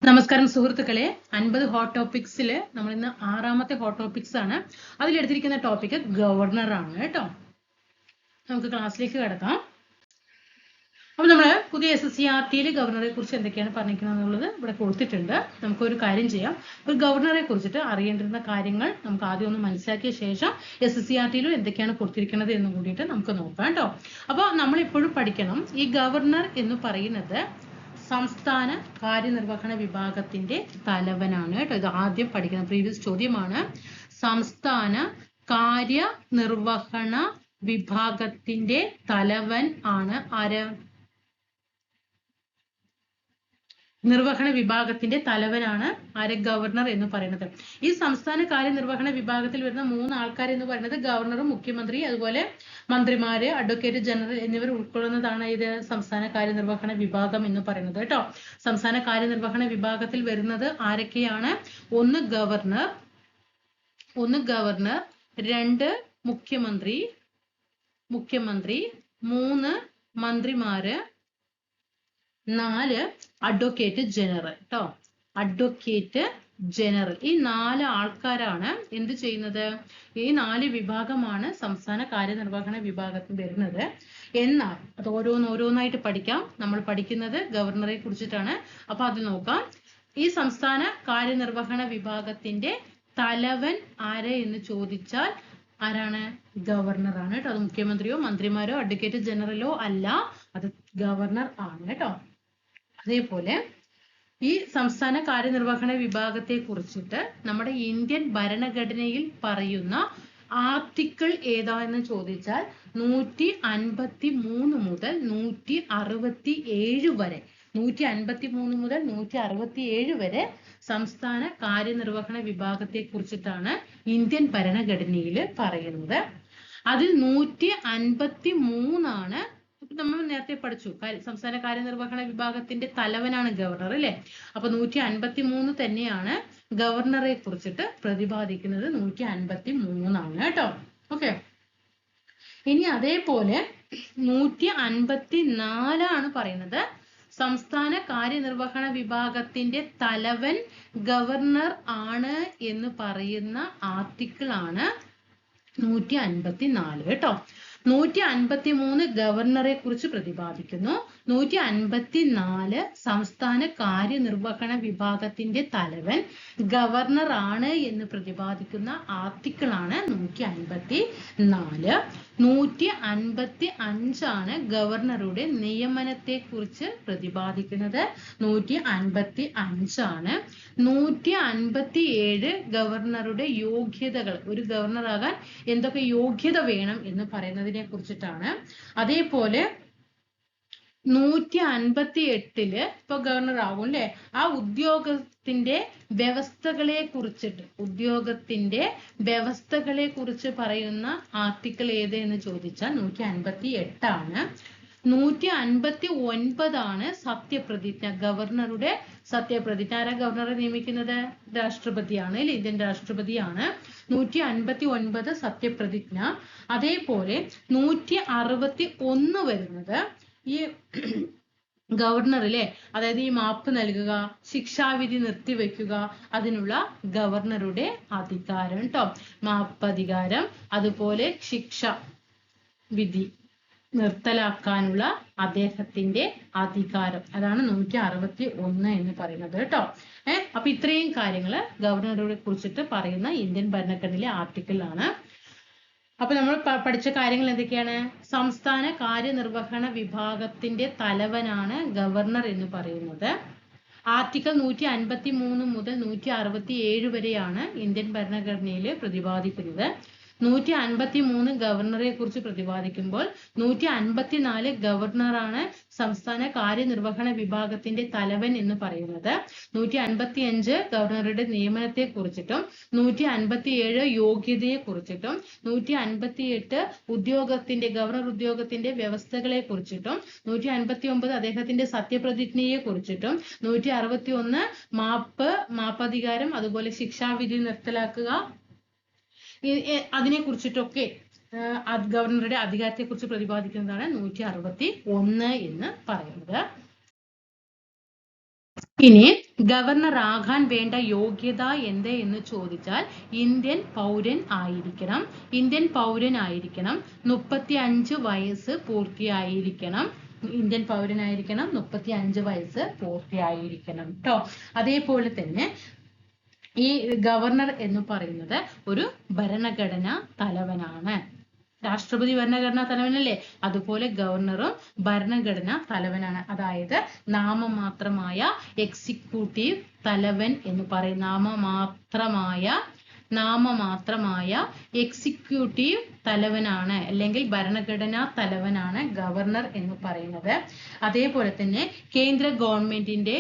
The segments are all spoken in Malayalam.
നമസ്കാരം സുഹൃത്തുക്കളെ, 50 ഹോട്ട് ടോപ്പിക്സിൽ നമ്മൾ ഇന്ന് 6ാമത്തെ ഹോട്ട് ടോപ്പിക്സ് ആണ്. അതിലെടുത്തിരിക്കുന്ന ടോപ്പിക് ഗവർണർ ആണ് കേട്ടോ. നമുക്ക് ക്ലാസ്സിലേക്ക് കിടക്കാം. അപ്പോൾ നമ്മൾ പുതിയ SSCRT ഗവർണറെ കുറിച്ച് എന്തൊക്കെയാണ് പറഞ്ഞിരിക്കുന്നത് എന്നുള്ളത് ഇവിടെ കൊടുത്തിട്ടുണ്ട്. നമുക്കൊരു കാര്യം ചെയ്യാം. ഒരു ഗവർണറെ കുറിച്ചിട്ട് അറിയേണ്ടുന്ന കാര്യങ്ങൾ നമുക്ക് ആദ്യം ഒന്ന് മനസ്സിലാക്കിയ ശേഷം SSCRT എന്തൊക്കെയാണ് കൊടുത്തിരിക്കുന്നത് എന്ന് കൂടിയിട്ട് നമുക്ക് നോക്കാം കേട്ടോ. അപ്പോൾ നമ്മൾ ഇപ്പോഴും പഠിക്കണം, ഈ ഗവർണർ എന്ന് പറയുന്നത് സംസ്ഥാന കാര്യനിർവഹണ വിഭാഗത്തിന്റെ തലവനാണ് കേട്ടോ. ഇത് ആദ്യം പഠിക്കുന്ന പ്രീവിയസ് ചോദ്യമാണ്. സംസ്ഥാന കാര്യനിർവഹണ വിഭാഗത്തിന്റെ തലവൻ ആണ് ആര്? നിർവഹണ വിഭാഗത്തിന്റെ തലവനാണ് ആര്? ഗവർണർ എന്ന് പറയുന്നത്. ഈ സംസ്ഥാന കാര്യനിർവഹണ വിഭാഗത്തിൽ വരുന്ന 3 ആൾക്കാർ എന്ന് പറയുന്നത് ഗവർണറും മുഖ്യമന്ത്രി അതുപോലെ മന്ത്രിമാര്, അഡ്വക്കേറ്റ് ജനറൽ എന്നിവർ ഉൾക്കൊള്ളുന്നതാണ് ഇത് സംസ്ഥാന കാര്യനിർവഹണ വിഭാഗം എന്ന് പറയുന്നത് കേട്ടോ. സംസ്ഥാന കാര്യനിർവഹണ വിഭാഗത്തിൽ വരുന്നത് ആരൊക്കെയാണ്? ഒന്ന് ഗവർണർ, 2 മുഖ്യമന്ത്രി, 3 മന്ത്രിമാര്, 4 അഡ്വക്കേറ്റ് ജനറൽ കേട്ടോ. അഡ്വക്കേറ്റ് ജനറൽ, ഈ 4 ആൾക്കാരാണ് എന്ത് ചെയ്യുന്നത്? ഈ 4 വിഭാഗമാണ് സംസ്ഥാന കാര്യനിർവഹണ വിഭാഗത്തിൽ വരുന്നത്. എന്നാൽ അത് ഓരോന്നായിട്ട് പഠിക്കാം. നമ്മൾ പഠിക്കുന്നത് ഗവർണറെ കുറിച്ചിട്ടാണ്. അപ്പൊ അത് നോക്കാം. ഈ സംസ്ഥാന കാര്യനിർവഹണ വിഭാഗത്തിന്റെ തലവൻ ആര് എന്ന് ചോദിച്ചാൽ ആരാണ്? ഗവർണറാണ് കേട്ടോ. അത് മുഖ്യമന്ത്രിയോ മന്ത്രിമാരോ അഡ്വക്കേറ്റ് ജനറലോ അല്ല, അത് ഗവർണർ ആണ് കേട്ടോ. അതേപോലെ ഈ സംസ്ഥാന കാര്യനിർവഹണ വിഭാഗത്തെ കുറിച്ചിട്ട് നമ്മുടെ ഇന്ത്യൻ ഭരണഘടനയിൽ പറയുന്ന ആർട്ടിക്കിൾ ഏതാ എന്ന് ചോദിച്ചാൽ 153 മുതൽ 167 വരെ 153 മുതൽ 167 വരെ സംസ്ഥാന കാര്യനിർവഹണ വിഭാഗത്തെ കുറിച്ചിട്ടാണ് ഇന്ത്യൻ ഭരണഘടനയിൽ പറയുന്നത്. അതിൽ 153 ആണ് നമ്മൾ നേരത്തെ പഠിച്ചു. സംസ്ഥാന കാര്യനിർവഹണ വിഭാഗത്തിന്റെ തലവനാണ് ഗവർണർ അല്ലെ. അപ്പൊ 153 തന്നെയാണ് ഗവർണറെ കുറിച്ചിട്ട് പ്രതിപാദിക്കുന്നത്. 153 ആണ് കേട്ടോ. ഓക്കെ. ഇനി അതേപോലെ 154 ആണ് പറയുന്നത് സംസ്ഥാന കാര്യനിർവഹണ വിഭാഗത്തിന്റെ തലവൻ ഗവർണർ ആണ് എന്ന് പറയുന്ന ആർട്ടിക്കിൾ ആണ് 154 കേട്ടോ. 153 ഗവർണറെ കുറിച്ച് പ്രതിപാദിക്കുന്നു. 154 സംസ്ഥാന കാര്യനിർവഹണ വിഭാഗത്തിന്റെ തലവൻ ഗവർണർ ആണ് എന്ന് പ്രതിപാദിക്കുന്ന ആർട്ടിക്കിൾ ആണ് 154. 155 ആണ് ഗവർണറുടെ നിയമനത്തെ കുറിച്ച് പ്രതിപാദിക്കുന്നത്. 155 ആണ്. 157 ഗവർണറുടെ യോഗ്യതകൾ, ഒരു ഗവർണറാകാൻ എന്തൊക്കെ യോഗ്യത വേണം എന്ന് പറയുന്നതിനെ കുറിച്ചിട്ടാണ്. അതേപോലെ 158 ഇപ്പൊ ഗവർണർ ആകും അല്ലെ, ആ ഉദ്യോഗത്തിന്റെ വ്യവസ്ഥകളെ കുറിച്ച് പറയുന്ന ആർട്ടിക്കിൾ ഏത് എന്ന് ചോദിച്ചാൽ 158 ആണ്. 159 ആണ് സത്യപ്രതിജ്ഞ, ഗവർണറുടെ സത്യപ്രതിജ്ഞ. ആരാ ഗവർണറെ നിയമിക്കുന്നത്? രാഷ്ട്രപതിയാണ് അല്ലെ, ഇന്ത്യൻ രാഷ്ട്രപതിയാണ്. 159 സത്യപ്രതിജ്ഞ. അതേപോലെ 161 വരുന്നത് ഈ ഗവർണറിലെ, അതായത് ഈ മാപ്പ് നൽകുക, ശിക്ഷാവിധി നിർത്തിവെക്കുക, അതിനുള്ള ഗവർണറുടെ അധികാരം കേട്ടോ. മാപ്പധികാരം അതുപോലെ ശിക്ഷ വിധി നിർത്തലാക്കാനുള്ള അദ്ദേഹത്തിന്റെ അധികാരം, അതാണ് 161 എന്ന് പറയുന്നത് കേട്ടോ. അപ്പൊ ഇത്രയും കാര്യങ്ങള് ഗവർണറെ കുറിച്ചിട്ട് പറയുന്ന ഇന്ത്യൻ ഭരണഘടനയിലെ ആർട്ടിക്കിൾ ആണ്. അപ്പൊ നമ്മൾ പഠിച്ച കാര്യങ്ങൾ എന്തൊക്കെയാണ്? സംസ്ഥാന കാര്യനിർവഹണ വിഭാഗത്തിന്റെ തലവനാണ് ഗവർണർ എന്ന് പറയുന്നത്. ആർട്ടിക്കിൾ 153 മുതൽ 167 വരെയാണ് ഇന്ത്യൻ ഭരണഘടനയിൽ പ്രതിപാദിക്കുന്നത്. 153 ഗവർണറെ കുറിച്ച് പ്രതിപാദിക്കുമ്പോൾ 154 ഗവർണറാണ് സംസ്ഥാന കാര്യനിർവഹണ വിഭാഗത്തിന്റെ തലവൻ എന്ന് പറയുന്നത്. 155 ഗവർണറുടെ നിയമനത്തെ കുറിച്ചിട്ടും 157 യോഗ്യതയെ കുറിച്ചിട്ടും 158 ഗവർണർ ഉദ്യോഗത്തിന്റെ വ്യവസ്ഥകളെ കുറിച്ചിട്ടും 159 അദ്ദേഹത്തിന്റെ സത്യപ്രതിജ്ഞയെ കുറിച്ചിട്ടും 161 മാപ്പധികാരം അതുപോലെ ശിക്ഷാവിധി നിർത്തലാക്കുക അതിനെ കുറിച്ചിട്ടൊക്കെ ഗവർണറുടെ അധികാരത്തെ കുറിച്ച് പ്രതിപാദിക്കുന്നതാണ് 161 എന്ന് പറയുന്നത്. ഇനി ഗവർണർ ആകാൻ വേണ്ട യോഗ്യത എന്ത് എന്ന് ചോദിച്ചാൽ ഇന്ത്യൻ പൗരൻ ആയിരിക്കണം. ഇന്ത്യൻ പൗരനായിരിക്കണം. 35 വയസ്സ് പൂർത്തിയായിരിക്കണം. ഇന്ത്യൻ പൗരനായിരിക്കണം. 35 വയസ്സ് പൂർത്തിയായിരിക്കണം ട്ടോ. അതേപോലെ തന്നെ ഈ ഗവർണർ എന്ന് പറയുന്നത് ഒരു ഭരണഘടനാ തലവനാണ്. രാഷ്ട്രപതി ഭരണഘടനാ തലവനല്ലേ, അതുപോലെ ഗവർണറും ഭരണഘടനാ തലവനാണ്. അതായത് നാമമാത്രമായ എക്സിക്യൂട്ടീവ് തലവൻ എന്ന് പറയും. നാമമാത്രമായ എക്സിക്യൂട്ടീവ് തലവനാണ് അല്ലെങ്കിൽ ഭരണഘടനാ തലവനാണ് ഗവർണർ എന്ന് പറയുന്നത്. അതേപോലെ തന്നെ കേന്ദ്ര ഗവൺമെന്റിന്റെ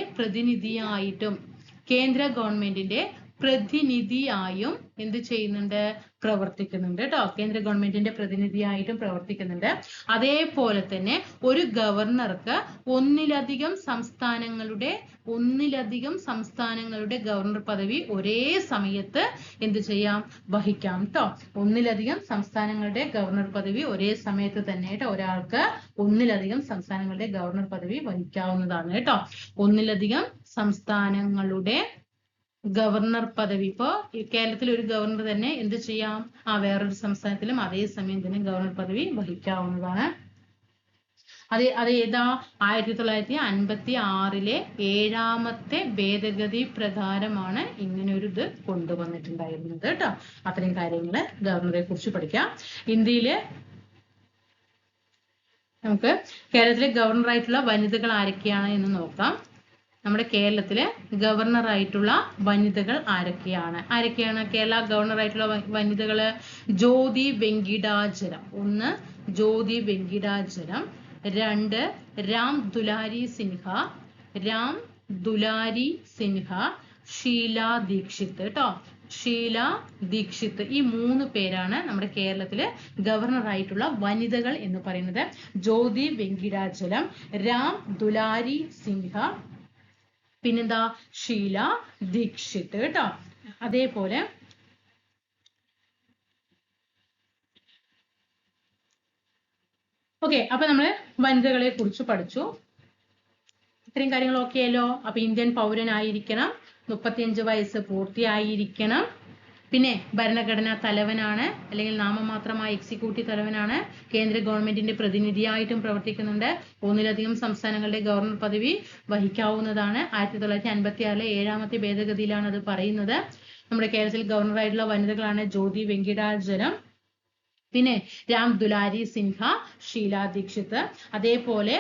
പ്രതിനിധിയായും എന്ത് ചെയ്യുന്നുണ്ട്, പ്രവർത്തിക്കുന്നുണ്ട് ട്ടോ. കേന്ദ്ര ഗവൺമെന്റിന്റെ പ്രതിനിധിയായിട്ടും പ്രവർത്തിക്കുന്നുണ്ട്. അതേപോലെ തന്നെ ഒരു ഗവർണർക്ക് ഒന്നിലധികം സംസ്ഥാനങ്ങളുടെ ഗവർണർ പദവി ഒരേ സമയത്ത് എന്ത് ചെയ്യാം, വഹിക്കാം ട്ടോ. ഒന്നിലധികം സംസ്ഥാനങ്ങളുടെ ഗവർണർ പദവി ഒരേ സമയത്ത് തന്നെ ട്ടോ. ഒരാൾക്ക് ഒന്നിലധികം സംസ്ഥാനങ്ങളുടെ ഗവർണർ പദവി വഹിക്കാവുന്നതാണ് കേട്ടോ. ഒന്നിലധികം സംസ്ഥാനങ്ങളുടെ ഗവർണർ പദവി. ഇപ്പോ കേരളത്തിൽ ഒരു ഗവർണർ തന്നെ എന്ത് ചെയ്യാം, വേറൊരു സംസ്ഥാനത്തിലും അതേ സമയം തന്നെ ഗവർണർ പദവി വഹിക്കാവുന്നതാണ്. അത് ഏതാ, 1956 7ാമത്തെ ഭേദഗതി പ്രകാരമാണ് ഇങ്ങനെ ഒരു ഇത് കൊണ്ടുവന്നിട്ടുണ്ടായിരുന്നത് കേട്ടോ. അത്രയും കാര്യങ്ങള് ഗവർണറെ കുറിച്ച് പഠിക്കാം. ഇന്ത്യയില് നമുക്ക് കേരളത്തിലെ ഗവർണറായിട്ടുള്ള വനിതകൾ ആരൊക്കെയാണ് എന്ന് നോക്കാം. നമ്മുടെ കേരളത്തിലെ ഗവർണറായിട്ടുള്ള വനിതകൾ ആരൊക്കെയാണ്? കേരള ഗവർണറായിട്ടുള്ള വനിതകള്? ജ്യോതി വെങ്കിടാചലം. 1 ജ്യോതി വെങ്കിടാചലം. 2 രാം ദുലാരി സിൻഹ. ഷീല ദീക്ഷിത് ട്ടോ. ഷീല ദീക്ഷിത്. ഈ 3 പേരാണ് നമ്മുടെ കേരളത്തിലെ ഗവർണറായിട്ടുള്ള വനിതകൾ എന്ന് പറയുന്നത്. ജ്യോതി വെങ്കിടാചലം, രാം ദുലാരി സിൻഹ, പിന്നെന്താ, ഷീല ദീക്ഷിത് കേട്ടോ. അതേപോലെ ഓക്കെ, അപ്പൊ നമ്മള് വനിതകളെ കുറിച്ച് പഠിച്ചു. ഇത്രയും കാര്യങ്ങൾ ഓക്കെ ആയല്ലോ. അപ്പൊ ഇന്ത്യൻ പൗരനായിരിക്കണം, 35 വയസ്സ് പൂർത്തിയായിരിക്കണം, പിന്നെ ഭരണഘടനാ തലവനാണ് അല്ലെങ്കിൽ നാമമാത്രമായ എക്സിക്യൂട്ടീവ് തലവനാണ്, കേന്ദ്ര ഗവൺമെന്റിന്റെ പ്രതിനിധിയായിട്ടും പ്രവർത്തിക്കുന്നുണ്ട്, ഒന്നിലധികം സംസ്ഥാനങ്ങളുടെ ഗവർണർ പദവി വഹിക്കാവുന്നതാണ്. 1956 7ാമത്തെ ഭേദഗതിയിലാണ് അത് പറയുന്നത്. നമ്മുടെ കേരളത്തിൽ ഗവർണറായിട്ടുള്ള വനിതകളാണ് ജ്യോതി വെങ്കിടാചലം, പിന്നെ രാം ദുലാരി സിൻഹ, ഷീല ദീക്ഷിത്. അതേപോലെ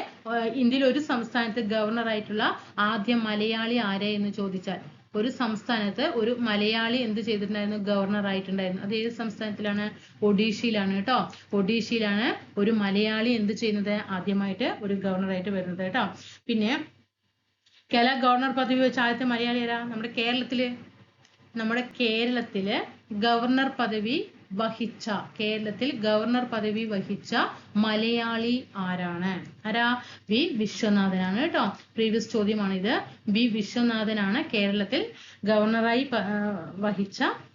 ഇന്ത്യയിൽ ഒരു സംസ്ഥാനത്ത് ഗവർണറായിട്ടുള്ള ആദ്യ മലയാളി ആരെ എന്ന് ചോദിച്ചാൽ, ഒരു സംസ്ഥാനത്ത് ഒരു മലയാളി എന്ത് ചെയ്തിട്ടുണ്ടായിരുന്നു, ഗവർണർ ആയിട്ടുണ്ടായിരുന്നു. അത് ഏത് സംസ്ഥാനത്തിലാണ്? ഒഡീഷയിലാണ് കേട്ടോ. ഒഡീഷയിലാണ് ഒരു മലയാളി എന്ത് ചെയ്യുന്നത്, ആദ്യമായിട്ട് ഒരു ഗവർണറായിട്ട് വരുന്നത് കേട്ടോ. പിന്നെ കേരള ഗവർണർ പദവി വെച്ച ആദ്യത്തെ മലയാളി ആരാ? നമ്മുടെ കേരളത്തില് ഗവർണർ പദവി വഹിച്ച മലയാളി ആരാണ്? വി വിശ്വനാഥനാണ് കേട്ടോ. പ്രീവിയസ് ചോദ്യമാണിത്. വി വിശ്വനാഥനാണ് കേരളത്തിൽ ഗവർണറായി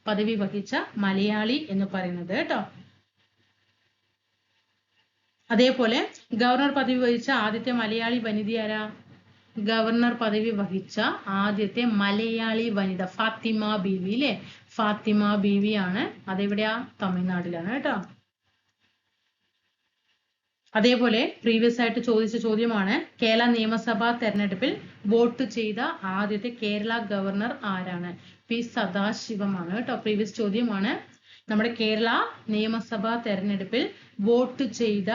പദവി വഹിച്ച മലയാളി എന്ന് പറയുന്നത് കേട്ടോ. അതേപോലെ ഗവർണർ പദവി വഹിച്ച ആദ്യത്തെ മലയാളി വനിത ആരാ? ഗവർണർ പദവി വഹിച്ച ആദ്യത്തെ മലയാളി വനിത ഫാത്തിമ ബീവി അല്ലെ? ഫാത്തിമ ബീവി ആണ്. അതെവിടെയാ? തമിഴ്നാട്ടിലാണ് കേട്ടോ. അതേപോലെ പ്രീവിയസ് ആയിട്ട് ചോദിച്ച ചോദ്യമാണ്, കേരള നിയമസഭാ തെരഞ്ഞെടുപ്പിൽ വോട്ട് ചെയ്ത ആദ്യത്തെ കേരള ഗവർണർ ആരാണ്? പി സദാശിവമാണ് കേട്ടോ. പ്രീവിയസ് ചോദ്യമാണ്. നമ്മുടെ കേരള നിയമസഭാ തെരഞ്ഞെടുപ്പിൽ വോട്ട് ചെയ്ത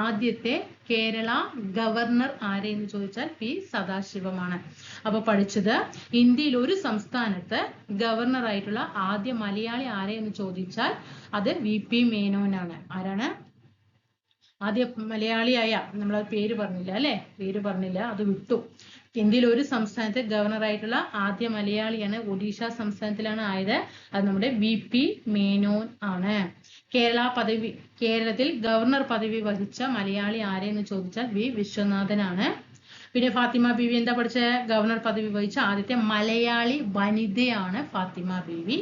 ആദ്യത്തെ കേരള ഗവർണർ ആരെന്ന് ചോദിച്ചാൽ പി സദാശിവമാണ്. അപ്പൊ പഠിച്ചത്, ഇന്ത്യയിൽ ഒരു സംസ്ഥാനത്ത് ഗവർണർ ആയിട്ടുള്ള ആദ്യ മലയാളി ആരെന്ന് ചോദിച്ചാൽ അത് വി പി മേനോനാണ്. ആരാണ്? ആദ്യ മലയാളിയായ, നമ്മൾ പേര് പറഞ്ഞില്ല അല്ലെ, അത് വിട്ടു. ഇന്ത്യയിൽ ഒരു സംസ്ഥാനത്ത് ഗവർണർ ആയിട്ടുള്ള ആദ്യ മലയാളിയാണ്. ഒഡീഷ സംസ്ഥാനത്തിലാണ് ആയത്. അത് നമ്മുടെ വി പി മേനോൻ ആണ്. കേരളത്തിൽ ഗവർണർ പദവി വഹിച്ച മലയാളി ആരെന്ന് ചോദിച്ചാൽ വി വിശ്വനാഥനാണ്. പിന്നെ ഫാത്തിമ ബീവി എന്താ പഠിച്ച? ഗവർണർ പദവി വഹിച്ച ആദ്യത്തെ മലയാളി വനിതയാണ് ഫാത്തിമ ബീവി.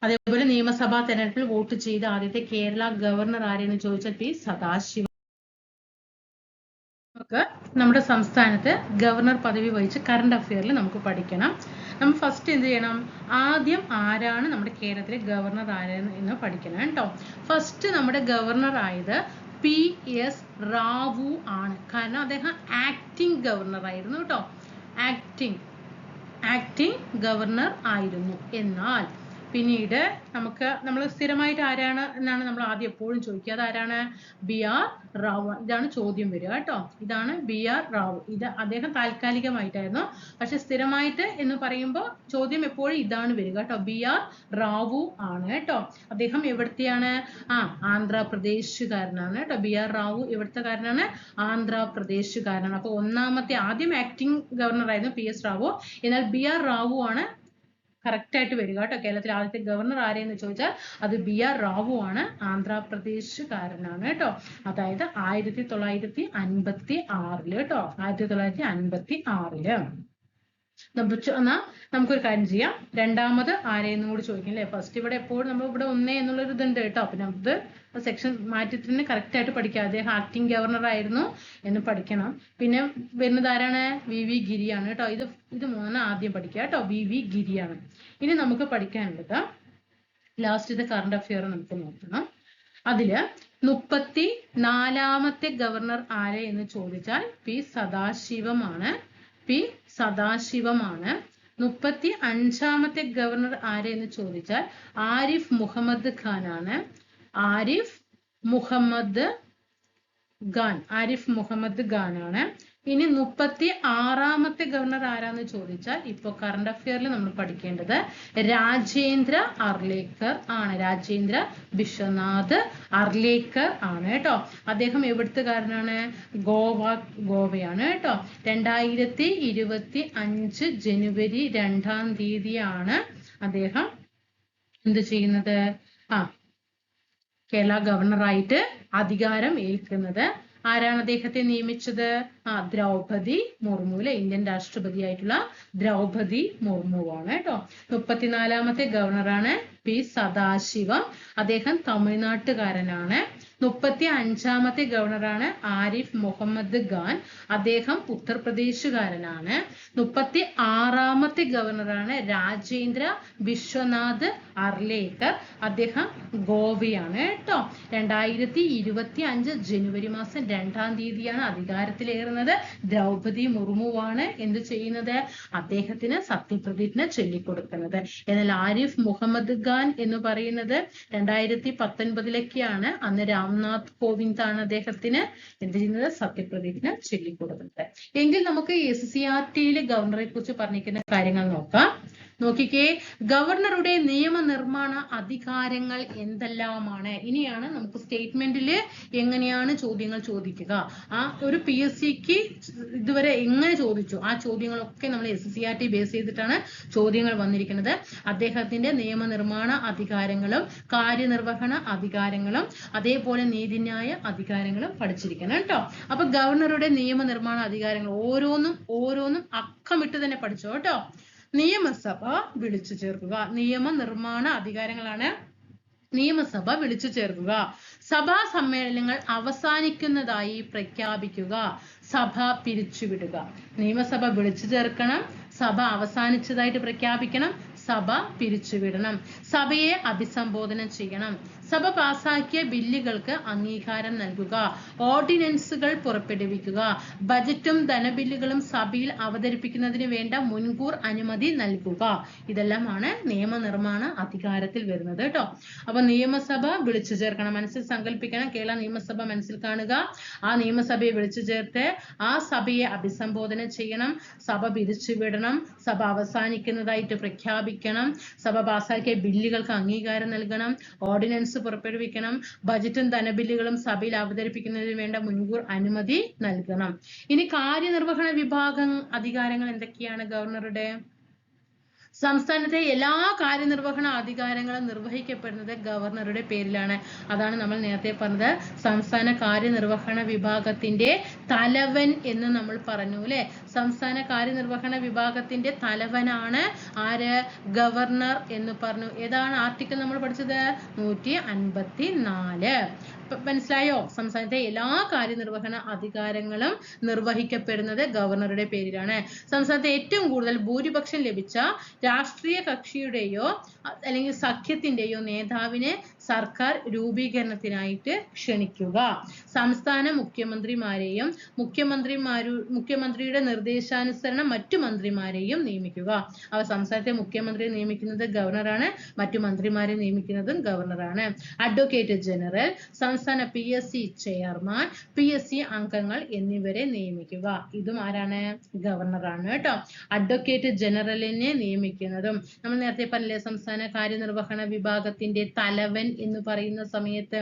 അതേപോലെ നിയമസഭാ തെരഞ്ഞെടുപ്പിൽ വോട്ട് ചെയ്ത ആദ്യത്തെ കേരള ഗവർണർ ആരെന്ന് ചോദിച്ചാൽ പി സദാശിവം. നമുക്ക് നമ്മുടെ സംസ്ഥാനത്ത് ഗവർണർ പദവി വഹിച്ച് കറണ്ട് അഫെയറിൽ നമുക്ക് പഠിക്കണം. നമ്മൾ ഫസ്റ്റ് എന്ത് ചെയ്യണം? ആദ്യം ആരാണ് നമ്മുടെ കേരളത്തിലെ ഗവർണർ എന്ന് പഠിക്കണം കേട്ടോ. ഫസ്റ്റ് നമ്മുടെ ഗവർണർ ആയത് PS റാവു ആണ്. കാരണം അദ്ദേഹം ആക്ടിംഗ് ഗവർണർ ആയിരുന്നു കേട്ടോ. ആക്ടിംഗ് ഗവർണർ ആയിരുന്നു. എന്നാൽ പിന്നീട് നമ്മൾ സ്ഥിരമായിട്ട് ആരാണ് എന്നാണ് നമ്മൾ ആദ്യം എപ്പോഴും ചോദിക്കുക. അതാരാണ്? BR റാവു. ഇതാണ് ചോദ്യം വരിക കേട്ടോ. ഇതാണ് BR റാവു. ഇത് അദ്ദേഹം താൽക്കാലികമായിട്ടായിരുന്നു. പക്ഷെ സ്ഥിരമായിട്ട് എന്ന് പറയുമ്പോൾ ചോദ്യം എപ്പോഴും ഇതാണ് വരിക കേട്ടോ. BR റാവു ആണ് കേട്ടോ. അദ്ദേഹം എവിടത്തെയാണ്? ആന്ധ്രാപ്രദേശുകാരനാണ് കേട്ടോ. BR റാവു എവിടത്തെക്കാരനാണ്? ആന്ധ്രാപ്രദേശുകാരനാണ്. അപ്പൊ ആദ്യം ആക്ടിംഗ് ഗവർണർ ആയിരുന്നു PS റാവു. എന്നാൽ BR റാവു ആണ് കറക്റ്റ് ആയിട്ട് വരിക കേട്ടോ. കേരളത്തിലെ ആദ്യത്തെ ഗവർണർ ആരെയെന്ന് ചോദിച്ചാൽ അത് BR റാവു ആണ്. ആന്ധ്രാപ്രദേശുകാരനാണ് കേട്ടോ. അതായത് 1956 കേട്ടോ. 1956. നമുക്കൊരു കാര്യം ചെയ്യാം. രണ്ടാമത് ആരെയെന്നും കൂടി ചോദിക്കും അല്ലേ. ഫസ്റ്റ് ഇവിടെ എപ്പോഴും നമ്മൾ ഇവിടെ 1 എന്നുള്ളൊരു ഇതുണ്ട് കേട്ടോ. അപ്പൊ നമുക്ക് സെക്ഷൻ മാറ്റിത്തിന് കറക്റ്റ് ആയിട്ട് പഠിക്കാം. അദ്ദേഹം ആക്ടിംഗ് ഗവർണർ ആയിരുന്നു എന്ന് പഠിക്കണം. പിന്നെ വരുന്നത് ആരാണ്? VV ഗിരിയാണ് കേട്ടോ. ഇത് 3 ആദ്യം പഠിക്കുക കേട്ടോ. VV ഗിരിയാണ്. ഇനി നമുക്ക് പഠിക്കാനുള്ളത് ലാസ്റ്റ് കറണ്ട് അഫെയർ നമുക്ക് നോക്കണം. അതില് 34ാമത്തെ ഗവർണർ ആരെ എന്ന് ചോദിച്ചാൽ P സദാശിവമാണ്. 35ാമത്തെ ഗവർണർ ആരെ എന്ന് ചോദിച്ചാൽ ആരിഫ് മുഹമ്മദ് ഖാൻ ആണ്. ആരിഫ് മുഹമ്മദ് ഖാൻ ആണ്. ഇനി 36ാമത്തെ ഗവർണർ ആരാന്ന് ചോദിച്ചാൽ ഇപ്പൊ കറണ്ട് അഫെയറിൽ നമ്മൾ പഠിക്കേണ്ടത് രാജേന്ദ്ര അർലേക്കർ ആണ്. രാജേന്ദ്ര വിശ്വനാഥ് അർലേക്കർ ആണ് കേട്ടോ. അദ്ദേഹം എവിടുത്തുകാരനാണ്? ഗോവയാണ് കേട്ടോ. 2025 ജനുവരി 2-ാം തീയതിയാണ് അദ്ദേഹം എന്ത് ചെയ്യുന്നത്? കേരള ഗവർണറായിട്ട് അധികാരം ഏൽക്കുന്നത്. ആരാണ് അദ്ദേഹത്തെ നിയമിച്ചത്? ദ്രൗപദി മുർമു അല്ലെ. ഇന്ത്യൻ രാഷ്ട്രപതിയായിട്ടുള്ള ദ്രൗപദി മുർമുവാണ് കേട്ടോ. 34ാമത്തെ ഗവർണറാണ് P സദാശിവം. അദ്ദേഹം തമിഴ്നാട്ടുകാരനാണ്. 35ാമത്തെ ഗവർണറാണ് ആരിഫ് മുഹമ്മദ് ഖാൻ. അദ്ദേഹം ഉത്തർപ്രദേശുകാരനാണ്. 36ാമത്തെ ഗവർണറാണ് രാജേന്ദ്ര വിശ്വനാഥ് അർലേക്കർ. അദ്ദേഹം ഗോവയാണ് കേട്ടോ. 2025 ജനുവരി മാസം 2-ാം തീയതിയാണ് അധികാരത്തിലേറുന്നത്. ദ്രൗപദി മുർമുവാണ് എന്ത് ചെയ്യുന്നത്? അദ്ദേഹത്തിന് സത്യപ്രതിജ്ഞ ചൊല്ലിക്കൊടുക്കുന്നത്. എന്നാൽ ആരിഫ് മുഹമ്മദ് ഖാൻ എന്ന് പറയുന്നത് 2019 അന്ന് രാംനാഥ് കോവിന്ദ് ആണ് അദ്ദേഹത്തിന് എന്ത് ചെയ്യുന്നത്? സത്യപ്രതിജ്ഞ ചൊല്ലിക്കൊടുക്കുന്നത്. എങ്കിൽ നമുക്ക് SCRTയിലെ ഗവർണറെ കുറിച്ച് പറഞ്ഞിരിക്കുന്ന കാര്യങ്ങൾ നോക്കാം. നോക്കിക്കേ, ഗവർണറുടെ നിയമനിർമ്മാണ അധികാരങ്ങൾ എന്തെല്ലാമാണ്? ഇനിയാണ് നമുക്ക് സ്റ്റേറ്റ്മെന്റില് എങ്ങനെയാണ് ചോദ്യങ്ങൾ ചോദിക്കുക. ഒരു PSCക്ക് ഇതുവരെ എങ്ങനെ ചോദിച്ചു ആ ചോദ്യങ്ങളൊക്കെ നമ്മൾ SCRT ബേസ് ചെയ്തിട്ടാണ് ചോദ്യങ്ങൾ വന്നിരിക്കുന്നത്. അദ്ദേഹത്തിന്റെ നിയമനിർമ്മാണ അധികാരങ്ങളും കാര്യനിർവഹണ അധികാരങ്ങളും അതേപോലെ നീതിന്യായ അധികാരങ്ങളും പഠിച്ചിരിക്കണം കേട്ടോ. അപ്പൊ ഗവർണറുടെ നിയമനിർമ്മാണ അധികാരങ്ങൾ ഓരോന്നും അക്കമിട്ട് തന്നെ പഠിച്ചോ കേട്ടോ. നിയമസഭ വിളിച്ചു ചേർക്കുക. നിയമനിർമ്മാണ അധികാരങ്ങളാണ് നിയമസഭ വിളിച്ചു ചേർക്കുക. സഭാ സമ്മേളനങ്ങൾ അവസാനിക്കുന്നതായി പ്രഖ്യാപിക്കുക. സഭ പിരിച്ചുവിടുക. നിയമസഭ വിളിച്ചു ചേർക്കണം, സഭ അവസാനിച്ചതായിട്ട് പ്രഖ്യാപിക്കണം, സഭ പിരിച്ചുവിടണം, സഭയെ അഭിസംബോധന ചെയ്യണം, സഭ പാസാക്കിയ ബില്ലുകൾക്ക് അംഗീകാരം നൽകുക, ഓർഡിനൻസുകൾ പുറപ്പെടുവിക്കുക, ബജറ്റും ധനബില്ലുകളും സഭയിൽ അവതരിപ്പിക്കുന്നതിന് വേണ്ട മുൻകൂർ അനുമതി നൽകുക. ഇതെല്ലാമാണ് നിയമനിർമ്മാണ അധികാരത്തിൽ വരുന്നത് കേട്ടോ. അപ്പൊ നിയമസഭ വിളിച്ചു ചേർക്കണം. മനസ്സിൽ സങ്കല്പിക്കണം. കേരള നിയമസഭ മനസ്സിൽ കാണുക. ആ നിയമസഭയെ വിളിച്ചു ചേർത്ത് ആ സഭയെ അഭിസംബോധന ചെയ്യണം, സഭ പിരിച്ചുവിടണം, സഭ അവസാനിക്കുന്നതായിട്ട് പ്രഖ്യാപിക്കണം, സഭ പാസാക്കിയ ബില്ലുകൾക്ക് അംഗീകാരം നൽകണം, ഓർഡിനൻസ് പുറപ്പെടുവിക്കണം, ബജറ്റും ധനബില്ലുകളും സഭയിൽ അവതരിപ്പിക്കുന്നതിന് വേണ്ട മുൻകൂർ അനുമതി നൽകണം. ഇനി കാര്യനിർവഹണ വിഭാഗം അധികാരങ്ങൾ എന്തൊക്കെയാണ് ഗവർണറുടെ? സംസ്ഥാനത്തെ എല്ലാ കാര്യനിർവഹണ അധികാരങ്ങളും നിർവഹിക്കപ്പെടുന്നത് ഗവർണറുടെ പേരിലാണ്. അതാണ് നമ്മൾ നേരത്തെ പറഞ്ഞത്. സംസ്ഥാന കാര്യനിർവഹണ വിഭാഗത്തിന്റെ തലവൻ എന്ന് നമ്മൾ പറഞ്ഞു അല്ലെ. സംസ്ഥാന കാര്യനിർവഹണ വിഭാഗത്തിന്റെ തലവനാണ് ആര്? ഗവർണർ എന്ന് പറഞ്ഞു. ഏതാണ് ആർട്ടിക്കിൾ നമ്മൾ പഠിച്ചത്? 154. മനസ്സിലായോ? സംസ്ഥാനത്തെ എല്ലാ കാര്യനിർവഹണ അധികാരങ്ങളും നിർവഹിക്കപ്പെടുന്നത് ഗവർണറുടെ പേരിലാണ്. സംസ്ഥാനത്തെ ഏറ്റവും കൂടുതൽ ഭൂരിപക്ഷം ലഭിച്ച രാഷ്ട്രീയ കക്ഷിയുടെയോ അല്ലെങ്കിൽ സഖ്യത്തിന്റെയോ നേതാവിനെ സർക്കാർ രൂപീകരണത്തിനായിട്ട് ക്ഷണിക്കുക. സംസ്ഥാന മുഖ്യമന്ത്രിമാരെയും മുഖ്യമന്ത്രിയുടെ നിർദ്ദേശാനുസരണം മറ്റു മന്ത്രിമാരെയും നിയമിക്കുക. സംസ്ഥാനത്തെ മുഖ്യമന്ത്രിയെ നിയമിക്കുന്നത് ഗവർണറാണ്, മറ്റു മന്ത്രിമാരെ നിയമിക്കുന്നതും ഗവർണറാണ്. അഡ്വക്കേറ്റ് ജനറൽ, സംസ്ഥാന PSC ചെയർമാൻ, PSC അംഗങ്ങൾ എന്നിവരെ നിയമിക്കുക. ഇതും ആരാണ്? ഗവർണറാണ് കേട്ടോ. അഡ്വക്കേറ്റ് ജനറലിനെ നിയമിക്കുന്നതും നമ്മൾ നേരത്തെ പറഞ്ഞില്ലേ, സംസ്ഥാന കാര്യനിർവഹണ വിഭാഗത്തിന്റെ തലവൻ എന്ന് പറയുന്ന സമയത്ത്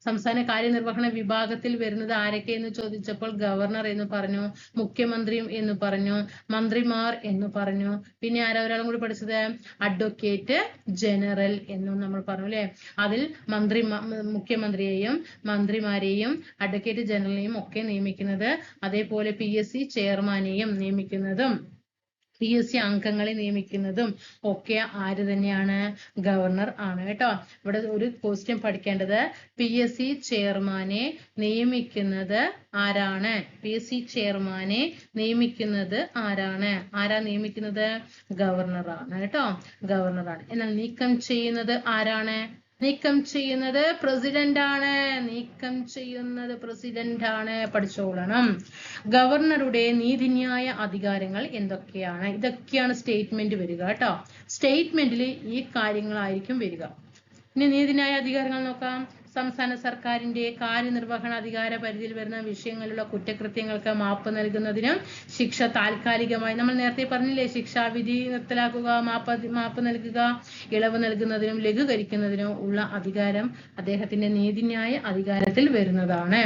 സംസ്ഥാന കാര്യനിർവഹണ വിഭാഗത്തിൽ വരുന്നത് ആരൊക്കെ എന്ന് ചോദിച്ചപ്പോൾ ഗവർണർ എന്ന് പറഞ്ഞു, മുഖ്യമന്ത്രിയും എന്ന് പറഞ്ഞു, മന്ത്രിമാർ എന്ന് പറഞ്ഞു, പിന്നെ ആരാ ഒരാളും കൂടി പഠിച്ചത്? അഡ്വക്കേറ്റ് ജനറൽ എന്നും നമ്മൾ പറഞ്ഞു അല്ലെ. അതിൽ മുഖ്യമന്ത്രിയെയും മന്ത്രിമാരെയും അഡ്വക്കേറ്റ് ജനറലിനെയും ഒക്കെ നിയമിക്കുന്നത്, അതേപോലെ PSC ചെയർമാനെയും നിയമിക്കുന്നതും PSC അംഗങ്ങളെ നിയമിക്കുന്നതും ഒക്കെ ആര് തന്നെയാണ്? ഗവർണർ ആണ് കേട്ടോ. ഇവിടെ ഒരു ക്വസ്റ്റ്യൻ പഠിക്കേണ്ടത്, PSC ചെയർമാനെ നിയമിക്കുന്നത് ആരാണ്? PSC ചെയർമാനെ നിയമിക്കുന്നത് ആരാണ്? ആരാ നിയമിക്കുന്നത്? ഗവർണറാണ് കേട്ടോ, ഗവർണറാണ്. എന്നാൽ നീക്കം ചെയ്യുന്നത് ആരാണ്? നീക്കം ചെയ്യുന്നത് പ്രസിഡന്റ് ആണ്. നീക്കം ചെയ്യുന്നത് പ്രസിഡന്റ് ആണ്, പഠിച്ചോളണം. ഗവർണറുടെ നീതിന്യായ അധികാരങ്ങൾ എന്തൊക്കെയാണ്? ഇതൊക്കെയാണ് സ്റ്റേറ്റ്മെന്റ് വരിക കേട്ടോ. സ്റ്റേറ്റ്മെന്റിൽ ഈ കാര്യങ്ങളായിരിക്കും വരിക. ഇനി നീതിന്യായ അധികാരങ്ങൾ നോക്കാം. സംസ്ഥാന സർക്കാരിന്റെ കാര്യനിർവഹണ അധികാര പരിധിയിൽ വരുന്ന വിഷയങ്ങളിലുള്ള കുറ്റകൃത്യങ്ങൾക്ക് മാപ്പ് നൽകുന്നതിനും ശിക്ഷ താൽക്കാലികമായി, നമ്മൾ നേരത്തെ പറഞ്ഞില്ലേ, ശിക്ഷാവിധി നിർത്തലാക്കുക, മാപ്പ് നൽകുക, ഇളവ് നൽകുന്നതിനും ലഘൂകരിക്കുന്നതിനും ഉള്ള അധികാരം അദ്ദേഹത്തിന്റെ നീതിന്യായ അധികാരത്തിൽ വരുന്നതാണ്.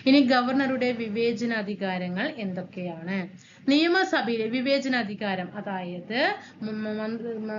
ഇനി ഗവർണറുടെ വിവേചന അധികാരങ്ങൾ എന്തൊക്കെയാണ്? നിയമസഭയിലെ വിവേചനാധികാരം, അതായത്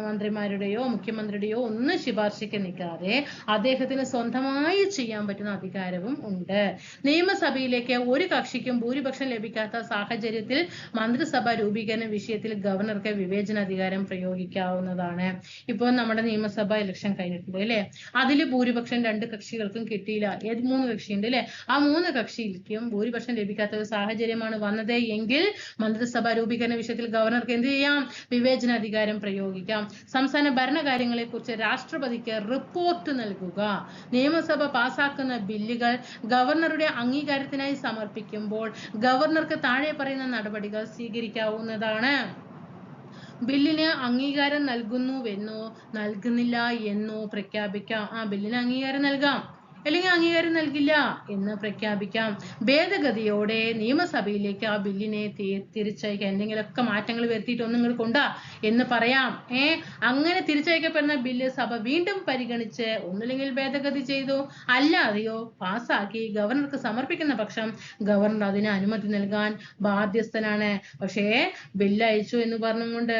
മന്ത്രിമാരുടെയോ മുഖ്യമന്ത്രിയുടെയോ ഒന്നും ശുപാർശയ്ക്ക് നിൽക്കാതെ അദ്ദേഹത്തിന് സ്വന്തമായി ചെയ്യാൻ പറ്റുന്ന അധികാരവും ഉണ്ട്. നിയമസഭയിലേക്ക് ഒരു കക്ഷിക്കും ഭൂരിപക്ഷം ലഭിക്കാത്ത സാഹചര്യത്തിൽ മന്ത്രിസഭ രൂപീകരണ വിഷയത്തിൽ ഗവർണർക്ക് വിവേചനാധികാരം പ്രയോഗിക്കാവുന്നതാണ്. ഇപ്പോൾ നമ്മുടെ നിയമസഭ ഇലക്ഷൻ കഴിഞ്ഞിട്ടുണ്ട് അല്ലെ, അതിൽ ഭൂരിപക്ഷം രണ്ട് കക്ഷികൾക്കും കിട്ടിയില്ല. 3 കക്ഷിയുണ്ട് അല്ലെ, ആ 3 കക്ഷിക്കും ഭൂരിപക്ഷം ലഭിക്കാത്ത ഒരു സാഹചര്യമാണ് വന്നത് എങ്കിൽ മന്ത്രിസഭ രൂപീകരണ വിഷയത്തിൽ ഗവർണർക്ക് എന്ത് ചെയ്യാം? വിവേചനാധികാരം പ്രയോഗിക്കാം. സംസ്ഥാന ഭരണകാര്യങ്ങളെ കുറിച്ച് രാഷ്ട്രപതിക്ക് റിപ്പോർട്ട് നൽകുക. നിയമസഭ പാസാക്കുന്ന ബില്ലുകൾ ഗവർണറുടെ അംഗീകാരത്തിനായി സമർപ്പിക്കുമ്പോൾ ഗവർണർക്ക് താഴെ പറയുന്ന നടപടികൾ സ്വീകരിക്കാവുന്നതാണ്. ബില്ലിന് അംഗീകാരം നൽകുന്നുവെന്നോ നൽകുന്നില്ല എന്നോ പ്രഖ്യാപിക്കാം. ബില്ലിന് അംഗീകാരം നൽകാം, അല്ലെങ്കിൽ അംഗീകാരം നൽകില്ല എന്ന് പ്രഖ്യാപിക്കാം. ഭേദഗതിയോടെ നിയമസഭയിലേക്ക് ആ ബില്ലിനെ തിരിച്ചയക്കാം. എന്തെങ്കിലുമൊക്കെ മാറ്റങ്ങൾ വരുത്തിയിട്ട് ഒന്നും കൊണ്ടാ എന്ന് പറയാം. അങ്ങനെ തിരിച്ചയക്കപ്പെടുന്ന ബില്ല് സഭ വീണ്ടും പരിഗണിച്ച് ഒന്നില്ലെങ്കിൽ ഭേദഗതി ചെയ്തു അല്ലാതെയോ പാസാക്കി ഗവർണർക്ക് സമർപ്പിക്കുന്ന പക്ഷം ഗവർണർ അതിന് അനുമതി നൽകാൻ ബാധ്യസ്ഥനാണ്. പക്ഷേ ബില്ല് അയച്ചു എന്ന് പറഞ്ഞുകൊണ്ട്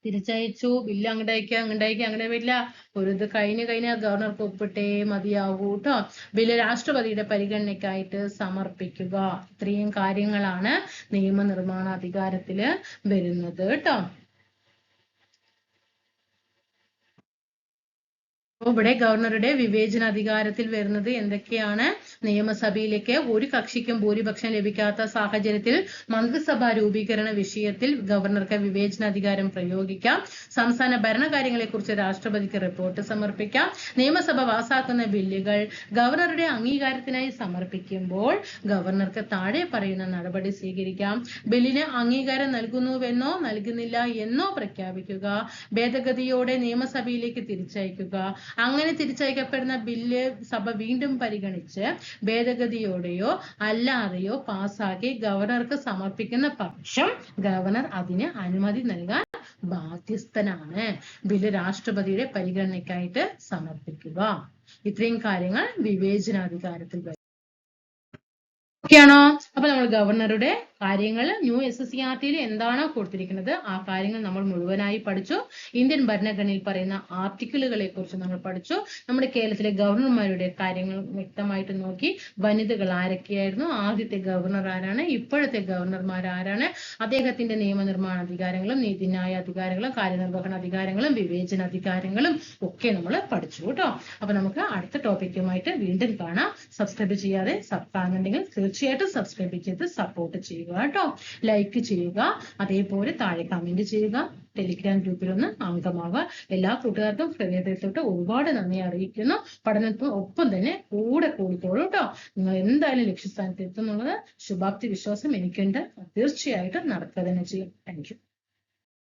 തിരിച്ചയച്ചു, ബില്ല് അങ്ങോട്ടേക്ക് അങ്ങനെ വരില്ല. ഒരു ഇത് കഴിഞ്ഞാൽ ഗവർണർക്ക് ഒപ്പിട്ടേ മതിയാകൂ കേട്ടോ. ബില്ല് രാഷ്ട്രപതിയുടെ പരിഗണനയ്ക്കായിട്ട് സമർപ്പിക്കുക. ഇത്രയും കാര്യങ്ങളാണ് നിയമനിർമ്മാണ അധികാരത്തില് വരുന്നത് കേട്ടോ. ഇവിടെ ഗവർണറുടെ വിവേചന അധികാരത്തിൽ വരുന്നത് എന്തൊക്കെയാണ്? നിയമസഭയിലേക്ക് ഒരു കക്ഷിക്കും ഭൂരിപക്ഷം ലഭിക്കാത്ത സാഹചര്യത്തിൽ മന്ത്രിസഭാ രൂപീകരണ വിഷയത്തിൽ ഗവർണർക്ക് വിവേചനാധികാരം പ്രയോഗിക്കാം. സംസ്ഥാന ഭരണകാര്യങ്ങളെ കുറിച്ച് രാഷ്ട്രപതിക്ക് റിപ്പോർട്ട് സമർപ്പിക്കാം. നിയമസഭ പാസാക്കുന്ന ബില്ലുകൾ ഗവർണറുടെ അംഗീകാരത്തിനായി സമർപ്പിക്കുമ്പോൾ ഗവർണർക്ക് താഴെ പറയുന്ന നടപടി സ്വീകരിക്കാം. ബില്ലിന് അംഗീകാരം നൽകുന്നുവെന്നോ നൽകുന്നില്ല എന്നോ പ്രഖ്യാപിക്കുക. ഭേദഗതിയോടെ നിയമസഭയിലേക്ക് തിരിച്ചയക്കുക. അങ്ങനെ തിരിച്ചയക്കപ്പെടുന്ന ബില്ല് സഭ വീണ്ടും പരിഗണിച്ച് ഭേദഗതിയോടെയോ അല്ലാതെയോ പാസാക്കി ഗവർണർക്ക് സമർപ്പിക്കുന്ന പക്ഷം ഗവർണർ അതിന് അനുമതി നൽകാൻ ബാധ്യസ്ഥനാണ്. ബില്ല് രാഷ്ട്രപതിയുടെ പരിഗണനയ്ക്കായിട്ട് സമർപ്പിക്കുക. ഇത്രയും കാര്യങ്ങൾ വിവേചനാധികാരത്തിൽ വരും. ഓക്കെയാണോ? അപ്പൊ നമ്മൾ ഗവർണറുടെ കാര്യങ്ങൾ ന്യൂ SCERT-യിൽ എന്താണോ കൊടുത്തിരിക്കുന്നത് ആ കാര്യങ്ങൾ നമ്മൾ മുഴുവനായി പഠിച്ചു. ഇന്ത്യൻ ഭരണഘടനയിൽ പറയുന്ന ആർട്ടിക്കിളുകളെ കുറിച്ച് നമ്മൾ പഠിച്ചു. നമ്മുടെ കേരളത്തിലെ ഗവർണർമാരുടെ കാര്യങ്ങൾ വ്യക്തമായിട്ട് നോക്കി. വനിതകൾ ആരൊക്കെയായിരുന്നു, ആദ്യത്തെ ഗവർണർ ആരാണ്, ഇപ്പോഴത്തെ ഗവർണർമാർ ആരാണ്, അദ്ദേഹത്തിന്റെ നിയമനിർമ്മാണ അധികാരങ്ങളും നീതിന്യായ അധികാരങ്ങളും കാര്യനിർവഹണ അധികാരങ്ങളും വിവേചന അധികാരങ്ങളും ഒക്കെ നമ്മൾ പഠിച്ചു കേട്ടോ. അപ്പൊ നമുക്ക് അടുത്ത ടോപ്പിക്കുമായിട്ട് വീണ്ടും കാണാം. സബ്സ്ക്രൈബ് ചെയ്യാതെ കാണുന്നുണ്ടെങ്കിൽ തീർച്ചയായിട്ടും സബ്സ്ക്രൈബ് ചെയ്ത് സപ്പോർട്ട് ചെയ്യുക കേട്ടോ. ലൈക്ക് ചെയ്യുക, അതേപോലെ താഴെ കമന്റ് ചെയ്യുക, ടെലിഗ്രാം ഗ്രൂപ്പിലൊന്ന് അംഗമാവുക. എല്ലാ കൂട്ടുകാർക്കും ഹൃദയത്തോട്ട് ഒരുപാട് നന്ദി അറിയിക്കുന്നു. പഠനത്തിന് ഒപ്പം തന്നെ കൂടെ കൂടിക്കോളൂ കേട്ടോ. നിങ്ങൾ എന്തായാലും ലക്ഷ്യസ്ഥാനത്ത് എത്തുന്നുള്ളത് ശുഭാപ്തി വിശ്വാസം എനിക്കുണ്ട്. തീർച്ചയായിട്ടും നടക്കുക തന്നെ ചെയ്യും. Thank you.